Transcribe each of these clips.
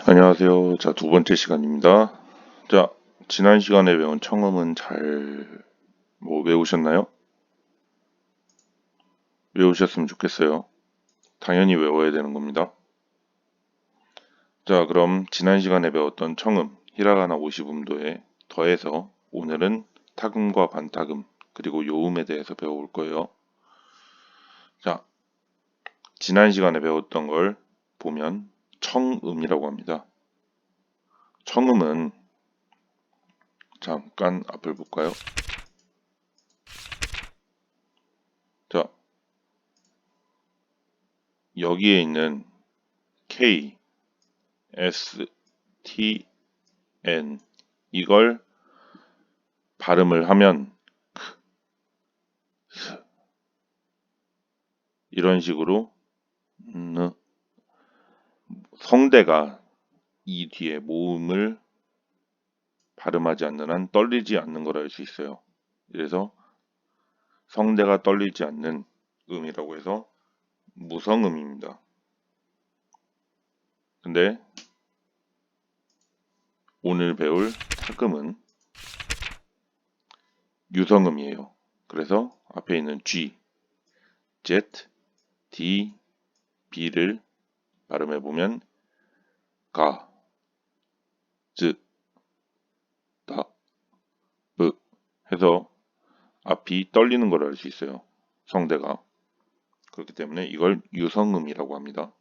안녕하세요. 자, 두 번째 시간입니다. 자, 지난 시간에 배운 청음은 외우셨나요? 외우셨으면 좋겠어요. 당연히 외워야 되는 겁니다. 자, 그럼 지난 시간에 배웠던 청음, 히라가나 50음도에 더해서 오늘은 타금과 반타금, 그리고 요음에 대해서 배워볼 거예요. 자, 지난 시간에 배웠던 걸 보면 청음이라고 합니다. 청음은 잠깐 앞을 볼까요? 자, 여기에 있는 K, S, T, N 이걸 발음을 하면 이런 식으로 성대가 이 뒤에 모음을 발음하지 않는 한 떨리지 않는 걸 알 수 있어요. 그래서 성대가 떨리지 않는 음이라고 해서 무성음입니다. 근데 오늘 배울 타금은 유성음이에요. 그래서 앞에 있는 G, Z, D, B를 발음해보면 가, 즈, 다, 브 해서 앞이 떨리는 걸 알 수 있어요. 성대가. 그렇기 때문에 이걸 유성음이라고 합니다.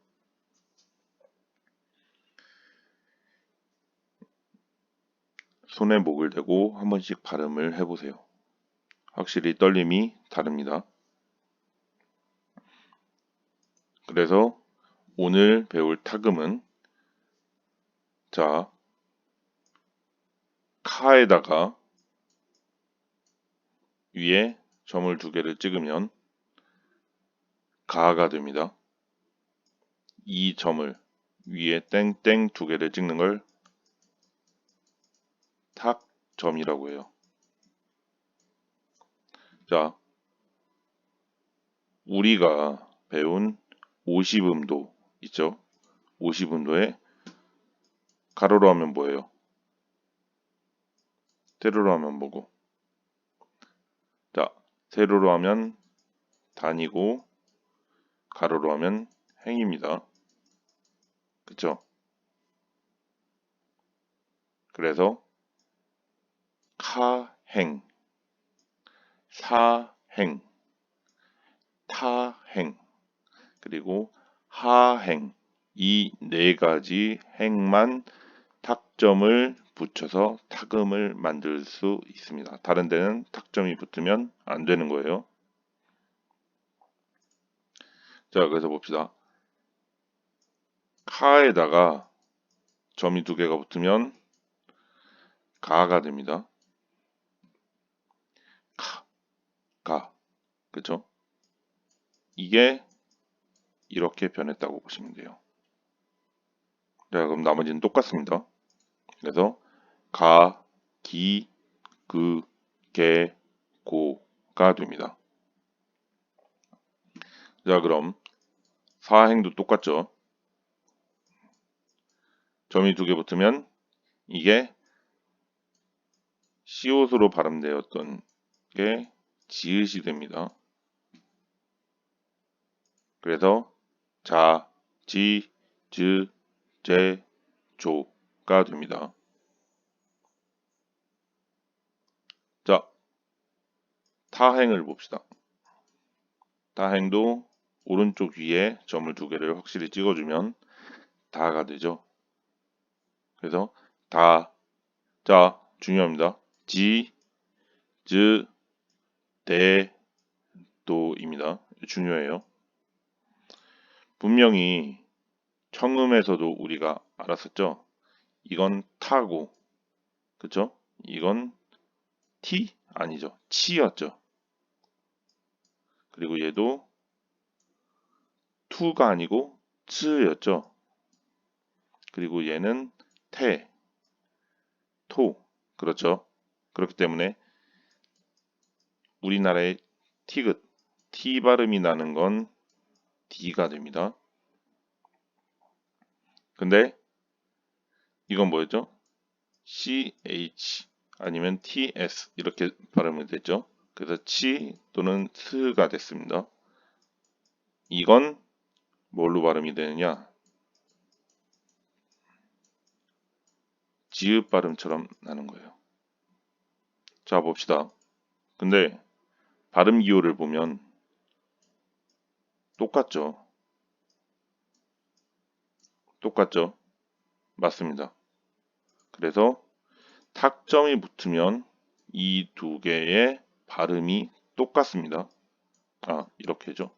손에 목을 대고 한 번씩 발음을 해보세요. 확실히 떨림이 다릅니다. 그래서 오늘 배울 타금은 자, 카에다가 위에 점을 두 개를 찍으면 가가 됩니다. 이 점을 위에 땡땡 두 개를 찍는 걸 탁점이라고 해요. 자, 우리가 배운 50음도 있죠? 50음도에 가로로 하면 뭐예요? 세로로 하면 뭐고? 자, 세로로 하면 단이고 가로로 하면 행입니다. 그쵸? 그래서 카행, 사행, 타행, 그리고 하행 이 네 가지 행만 탁점을 붙여서 타금을 만들 수 있습니다. 다른 데는 탁점이 붙으면 안 되는 거예요. 자, 그래서 봅시다. 카에다가 점이 두 개가 붙으면 가가 됩니다. 가. 그쵸? 이게 이렇게 변했다고 보시면 돼요. 자, 그럼 나머지는 똑같습니다. 그래서 가, 기, 그, 개, 고가 됩니다. 자, 그럼 사행도 똑같죠. 점이 두 개 붙으면 이게 시옷으로 발음되었던 게 지읒이 됩니다. 그래서 자, 지, 즈, 제, 조가 됩니다. 자, 타행을 봅시다. 타행도 오른쪽 위에 점을 두 개를 확실히 찍어주면 다가 되죠. 그래서 다, 자, 중요합니다. 지, 즈, 대, 도입니다. 중요해요. 분명히 청음에서도 우리가 알았었죠. 이건 타고, 그쵸? 이건 티? 아니죠. 치였죠. 그리고 얘도 투가 아니고 츠였죠. 그리고 얘는 태, 토. 그렇죠. 그렇기 때문에 우리나라의 티귿, T 발음이 나는 건 D가 됩니다. 근데 이건 뭐였죠? CH 아니면 TS 이렇게 발음이 됐죠. 그래서 치 또는 스가 됐습니다. 이건 뭘로 발음이 되느냐? 지읒 발음처럼 나는 거예요. 자, 봅시다. 근데 발음 기호를 보면 똑같죠? 똑같죠? 맞습니다. 그래서 탁점이 붙으면 이 두 개의 발음이 똑같습니다. 아, 이렇게죠.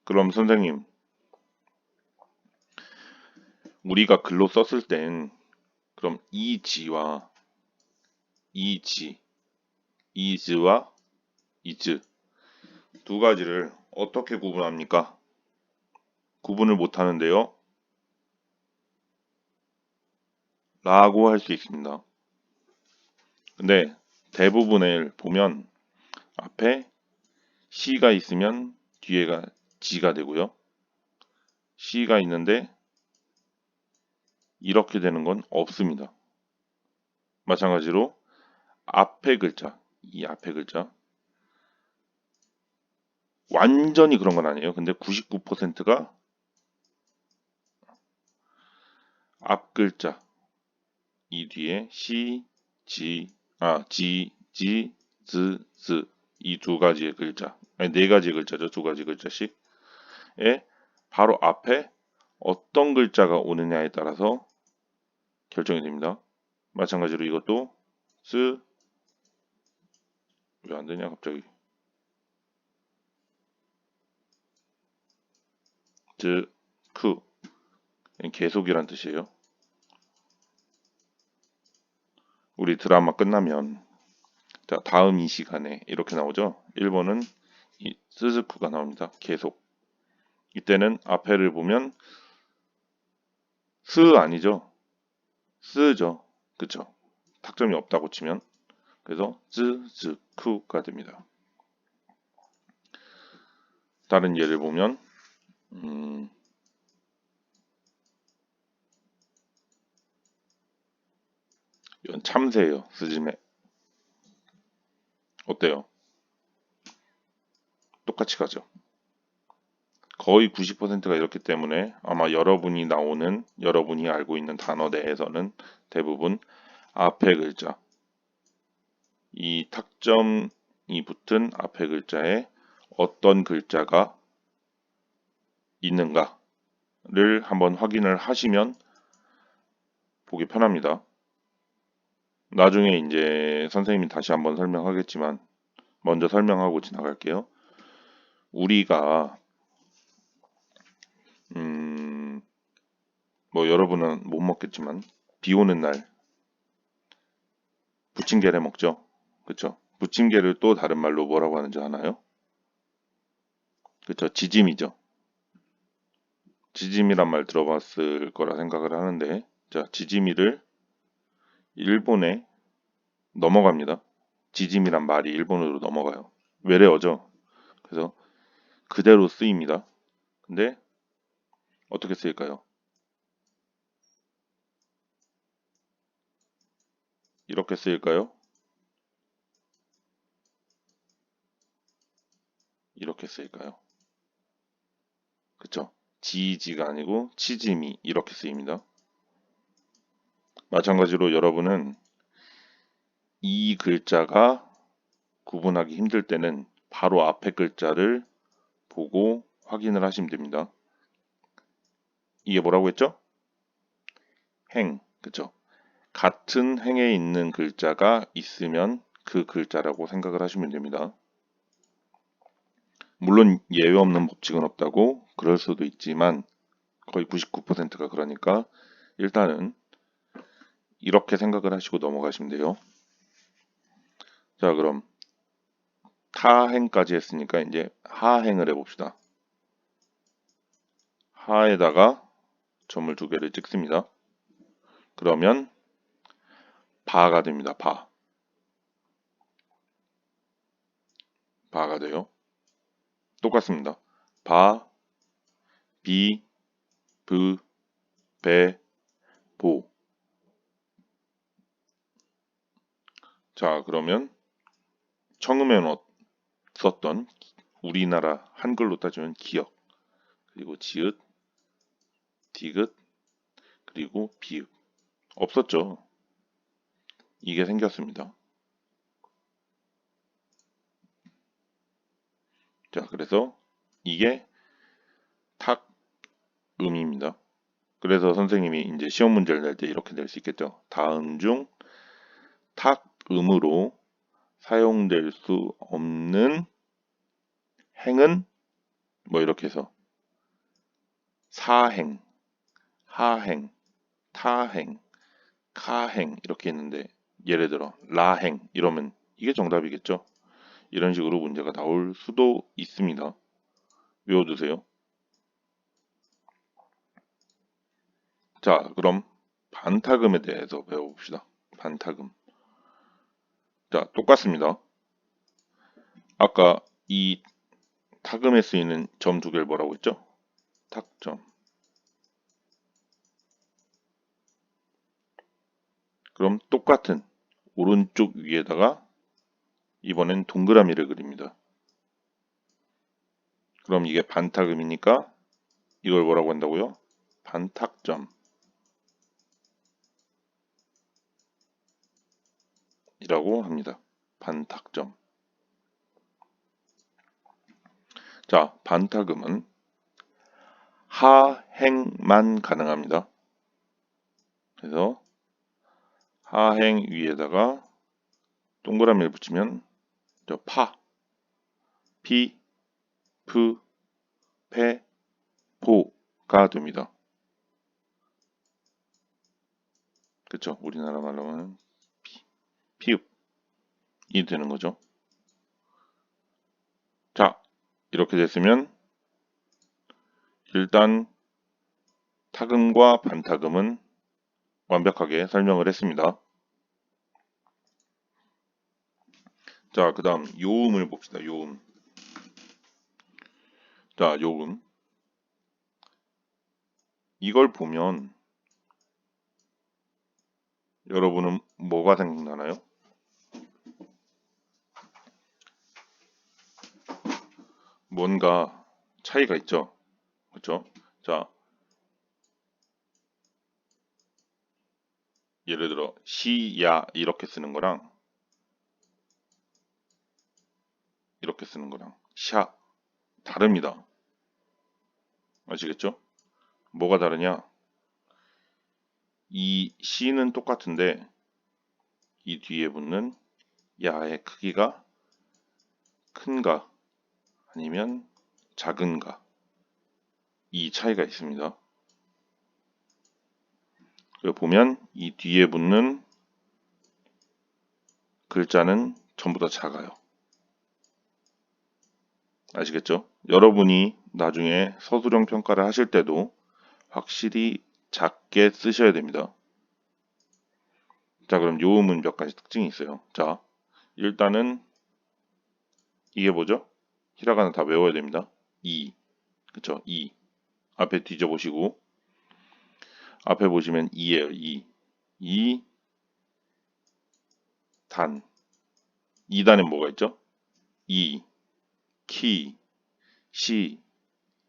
그럼 선생님, 우리가 글로 썼을 땐 그럼 이지와 이지, 이즈와 이즈 두 가지를 어떻게 구분합니까? 구분을 못 하는데요. 라고 할 수 있습니다. 근데 대부분을 보면 앞에 C가 있으면 뒤에가 G가 되고요. C가 있는데 이렇게 되는 건 없습니다. 마찬가지로 앞에 글자, 이 앞에 글자 완전히 그런 건 아니에요. 근데 99%가 앞 글자 이 뒤에 C, G, Z 이 두 가지의 글자, 아니 네 가지의 글자죠. 두 가지 글자씩에 바로 앞에 어떤 글자가 오느냐에 따라서 결정이 됩니다. 마찬가지로 이것도 왜 안 되냐 갑자기 크 계속이란 뜻이에요. 우리 드라마 끝나면 자, 다음 이 시간에 이렇게 나오죠. 1번은 이 스즈쿠가 나옵니다. 계속. 이때는 앞에를 보면 스 아니죠. 스죠. 그쵸? 탁점이 없다고 치면 그래서 스즈쿠가 됩니다. 다른 예를 보면 이건 참새예요. 스즈메. 어때요? 똑같이 가죠. 거의 90%가 이렇기 때문에 아마 여러분이 알고 있는 단어 내에서는 대부분 앞에 글자, 이 탁점이 붙은 앞에 글자에 어떤 글자가 있는가를 한번 확인을 하시면 보기 편합니다. 나중에 이제 선생님이 다시 한번 설명하겠지만 먼저 설명하고 지나갈게요. 우리가 뭐 여러분은 못 먹겠지만 비 오는 날 부침개를 먹죠. 그쵸? 부침개를 또 다른 말로 뭐라고 하는지 아나요? 그쵸? 지짐이죠. 지짐이란 말 들어봤을 거라 생각을 하는데 자, 지짐이를 일본에 넘어갑니다. 지짐이란 말이 일본어로 넘어가요. 외래어죠. 그래서 그대로 쓰입니다. 근데 어떻게 쓰일까요? 이렇게 쓰일까요? 이렇게 쓰일까요? 그쵸? 지지가 아니고 치짐이 이렇게 쓰입니다. 마찬가지로 여러분은 이 글자가 구분하기 힘들 때는 바로 앞에 글자를 보고 확인을 하시면 됩니다. 이게 뭐라고 했죠? 행, 그쵸? 같은 행에 있는 글자가 있으면 그 글자라고 생각을 하시면 됩니다. 물론 예외 없는 법칙은 없다고 그럴 수도 있지만 거의 99%가 그러니까 일단은 이렇게 생각을 하시고 넘어가시면 돼요. 자, 그럼 타행까지 했으니까 이제 하행을 해봅시다. 하에다가 점을 두 개를 찍습니다. 그러면 바가 됩니다. 바가 돼요. 똑같습니다. 바, 비, 브, 배, 보. 자, 그러면 청음에는 썼던 우리나라 한글로 따지면 기역, 그리고 지읒, 디귿, 그리고 비읍. 없었죠. 이게 생겼습니다. 자, 그래서 이게 탁음입니다. 그래서 선생님이 이제 시험 문제를 낼 때 이렇게 낼 수 있겠죠. 다음 중 탁음으로 사용될 수 없는 행은 뭐 이렇게 해서 사행, 하행, 타행, 카행 이렇게 있는데 예를 들어 라행 이러면 이게 정답이겠죠. 이런 식으로 문제가 나올 수도 있습니다. 외워두세요. 자, 그럼 반타금에 대해서 배워봅시다. 반타금. 자, 똑같습니다. 아까 이 타금에 쓰이는 점 두 개를 뭐라고 했죠? 탁점. 그럼 똑같은 오른쪽 위에다가 이번엔 동그라미를 그립니다. 그럼 이게 반타금이니까 이걸 뭐라고 한다고요? 반탁점 이라고 합니다. 반탁점. 자, 반타금은 하행만 가능합니다. 그래서 하행 위에다가 동그라미를 붙이면 저 파, 피, 프, 페, 포가 됩니다. 그쵸? 우리나라 말로는 피읍이 되는 거죠. 자, 이렇게 됐으면 일단 타금과 반타금은 완벽하게 설명을 했습니다. 자, 그 다음 요음을 봅시다. 요음. 자, 요음. 이걸 보면 여러분은 뭐가 생각나나요? 뭔가 차이가 있죠? 그렇죠? 자, 예를 들어 시야 이렇게 쓰는 거랑 이렇게 쓰는 거랑 샤 다릅니다. 아시겠죠? 뭐가 다르냐? 이 시는 똑같은데 이 뒤에 붙는 야의 크기가 큰가 아니면 작은가 이 차이가 있습니다. 그리고 보면 이 뒤에 붙는 글자는 전부 다 작아요. 아시겠죠? 여러분이 나중에 서술형 평가를 하실 때도 확실히 작게 쓰셔야 됩니다. 자, 그럼 요음은 몇 가지 특징이 있어요. 자, 일단은 이게 뭐죠? 히라가나 다 외워야 됩니다. 이, 그쵸? 이. 앞에 뒤져보시고 앞에 보시면 이예요. 이. 이, 단. 2단엔 뭐가 있죠? 이, 키, 시,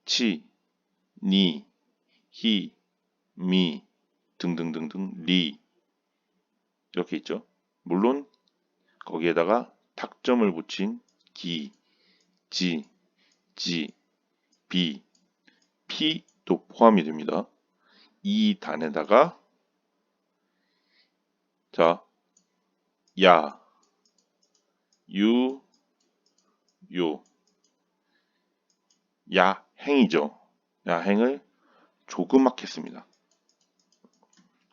치, 니, 히, 미 등등등등 리 이렇게 있죠. 물론 거기에다가 탁점을 붙인 기, 지, 지, 비, 피도 포함이 됩니다. 이 단에다가 자, 야, 유, 요, 야행이죠. 야행을 조그맣게 씁니다.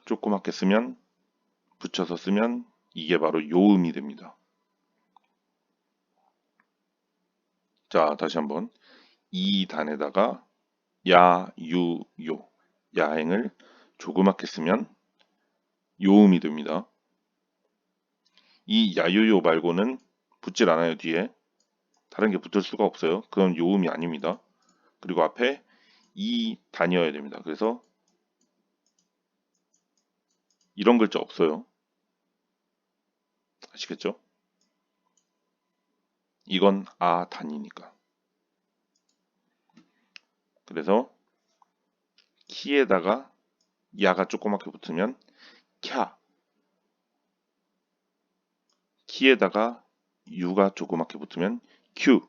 조그맣게 쓰면 붙여서 쓰면 이게 바로 요음이 됩니다. 자, 다시 한번 이 단에다가 야, 유, 요 야행을 조그맣게 쓰면 요음이 됩니다. 이 야유요 말고는 붙질 않아요. 뒤에 다른 게 붙을 수가 없어요. 그건 요음이 아닙니다. 그리고 앞에 이 단위여야 됩니다. 그래서 이런 글자 없어요. 아시겠죠? 이건 아 단위니까. 그래서 키에다가 야가 조그맣게 붙으면 캬. 키에다가 유가 조그맣게 붙으면 큐.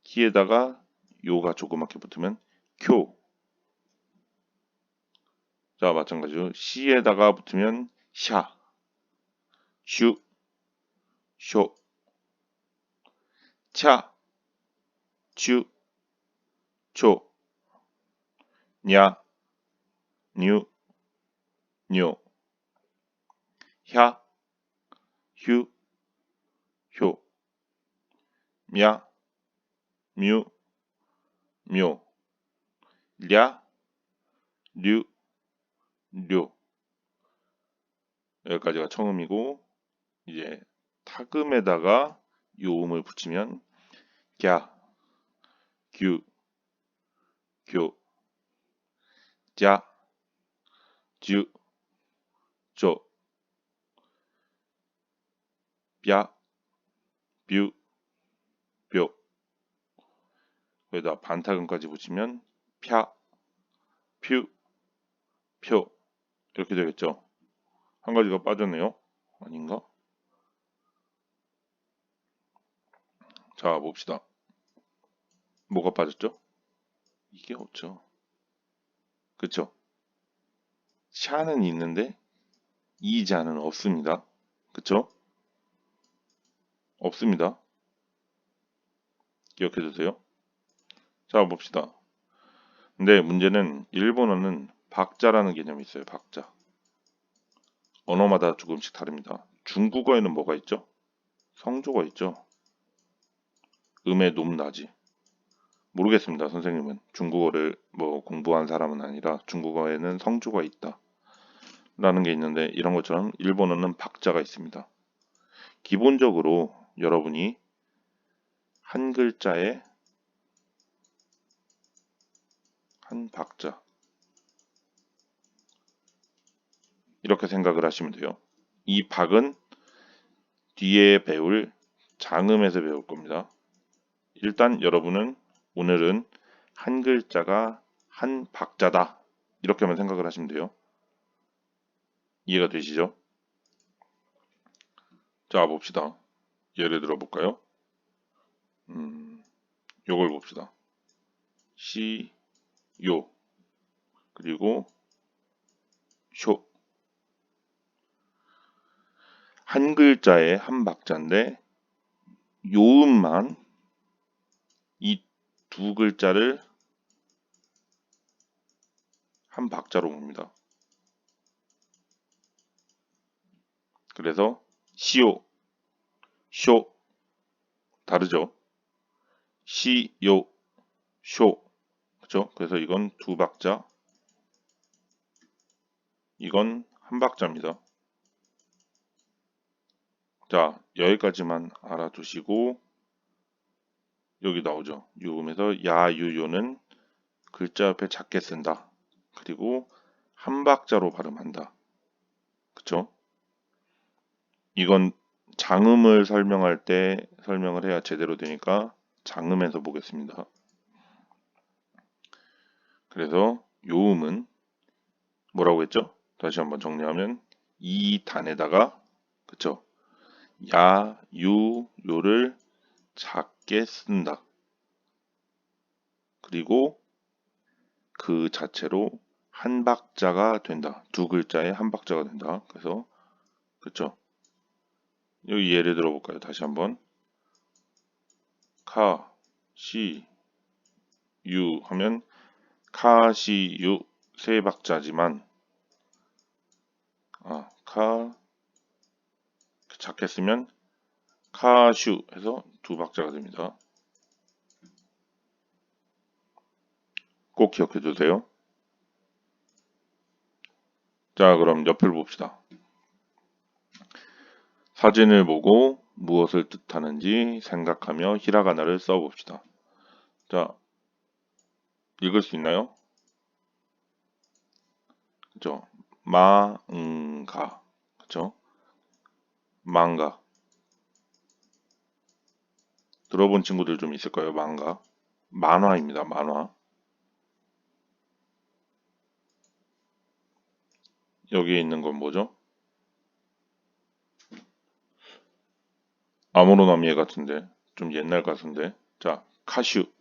키에다가 요가 조그맣게 붙으면 쿄. 자, 마찬가지로 시에다가 붙으면 샤, 슈, 쇼, 차, 츄, 초, 냐, 뉴, 뇨, 야, 휴, 효, 야, 뮤, 묘, 랴, 류, 료. 여기까지가 청음이고 이제 타금에다가 요음을 붙이면 갸, 규, 교, 자, 주, 조, 야, 뷰, 묘. 여기다 반타금까지 붙이면 펴, 퓨, 표. 이렇게 되겠죠. 한 가지가 빠졌네요. 아닌가? 자, 봅시다. 뭐가 빠졌죠? 이게 없죠. 그쵸? 샤는 있는데 이자는 없습니다. 그쵸? 없습니다. 기억해 두세요. 자, 봅시다. 근데 문제는 일본어는 박자라는 개념이 있어요. 박자. 언어마다 조금씩 다릅니다. 중국어에는 뭐가 있죠? 성조가 있죠. 음의 높낮이. 모르겠습니다. 선생님은 중국어를 뭐 공부한 사람은 아니라 중국어에는 성조가 있다 라는 게 있는데 이런 것처럼 일본어는 박자가 있습니다. 기본적으로 여러분이 한 글자에 한 박자 이렇게 생각을 하시면 돼요. 이 박은 뒤에 배울 장음에서 배울 겁니다. 일단 여러분은 오늘은 한 글자가 한 박자다 이렇게만 생각을 하시면 돼요. 이해가 되시죠? 자, 봅시다. 예를 들어 볼까요? 요걸 봅시다. 시, 요, 그리고 쇼. 한 글자에 한 박자인데 요음만 이 두 글자를 한 박자로 봅니다. 그래서 시오, 쇼 다르죠? 시, 요, 쇼 그렇죠? 그래서 이건 두 박자, 이건 한 박자입니다. 자, 여기까지만 알아두시고 여기 나오죠. 요음에서 야, 유, 요는 글자 옆에 작게 쓴다. 그리고 한 박자로 발음한다. 그쵸? 이건 장음을 설명할 때 설명을 해야 제대로 되니까 장음에서 보겠습니다. 그래서 요음은 뭐라고 했죠? 다시 한번 정리하면 이 단에다가 그쵸? 야, 유, 요를 작게 쓴다. 그리고 그 자체로 한 박자가 된다. 두 글자에 한 박자가 된다. 그래서 그쵸? 여기 예를 들어 볼까요? 다시 한번 카, 시, 유 하면 카, 시, 유 세 박자지만 카 작게 쓰면 카슈 해서 두 박자가 됩니다. 꼭 기억해 두세요. 자, 그럼 옆을 봅시다. 사진을 보고 무엇을 뜻하는지 생각하며 히라가나를 써봅시다. 자, 읽을 수 있나요? 그죠? 마응가. 그죠? 망가. 들어본 친구들 좀 있을 거예요, 망가. 만화입니다, 만화. 여기에 있는 건 뭐죠? 아모로나미에 같은데. 좀 옛날 가수인데. 자, 카슈.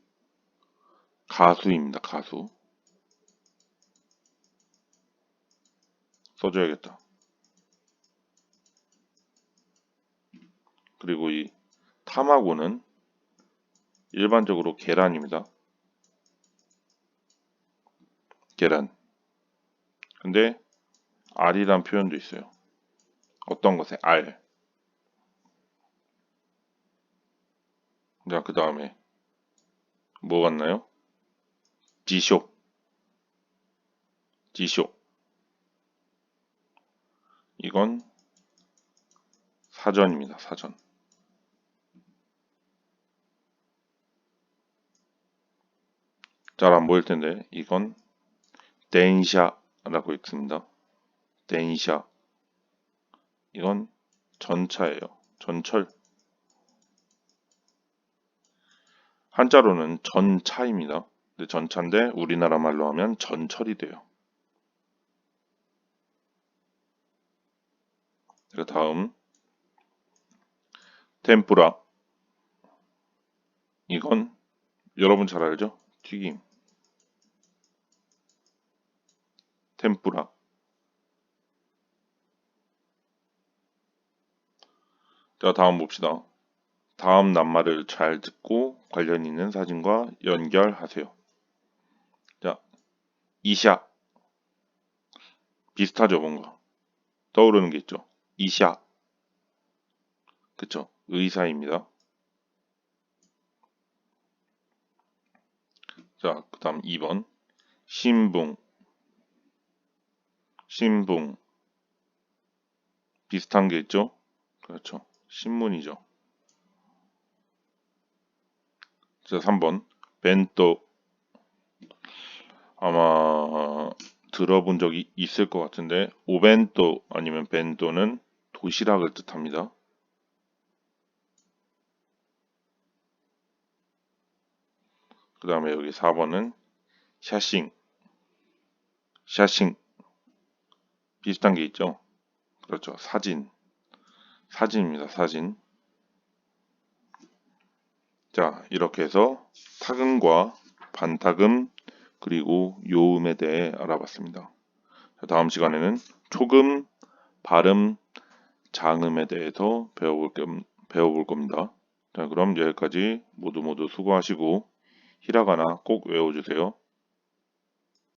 가수입니다, 가수. 써줘야겠다. 그리고 이 타마고는 일반적으로 계란입니다. 계란. 근데 알이란 표현도 있어요. 어떤 것에 알. 자, 그 다음에 뭐 같나요? 지쇼. 지쇼. 이건 사전입니다. 사전. 잘 안 보일 텐데 이건 덴샤라고 읽습니다. 덴샤. 이건 전차예요. 전철. 한자로는 전차입니다. 근데 전차인데 우리나라 말로 하면 전철이 돼요. 그 다음 템푸라. 이건 여러분 잘 알죠? 튀김. 템푸라. 자, 다음 봅시다. 다음 낱말을 잘 듣고 관련 있는 사진과 연결하세요. 자, 이샤. 비슷하죠, 뭔가. 떠오르는 게 있죠. 이샤. 그쵸? 의사입니다. 자, 그 다음 2번. 신붕. 신붕. 비슷한 게 있죠? 그렇죠. 신문이죠. 자, 3번. 벤또. 아마 들어본 적이 있을 것 같은데, 오벤또 아니면 벤또는 도시락을 뜻합니다. 그 다음에 여기 4번은 샤싱. 샤싱. 비슷한 게 있죠? 그렇죠. 사진. 사진입니다. 사진. 자, 이렇게 해서 타금과 반타금 그리고 요음에 대해 알아봤습니다. 자, 다음 시간에는 초금, 발음, 장음에 대해서 배워볼 겁니다. 자, 그럼 여기까지 모두 수고하시고 히라가나 꼭 외워주세요.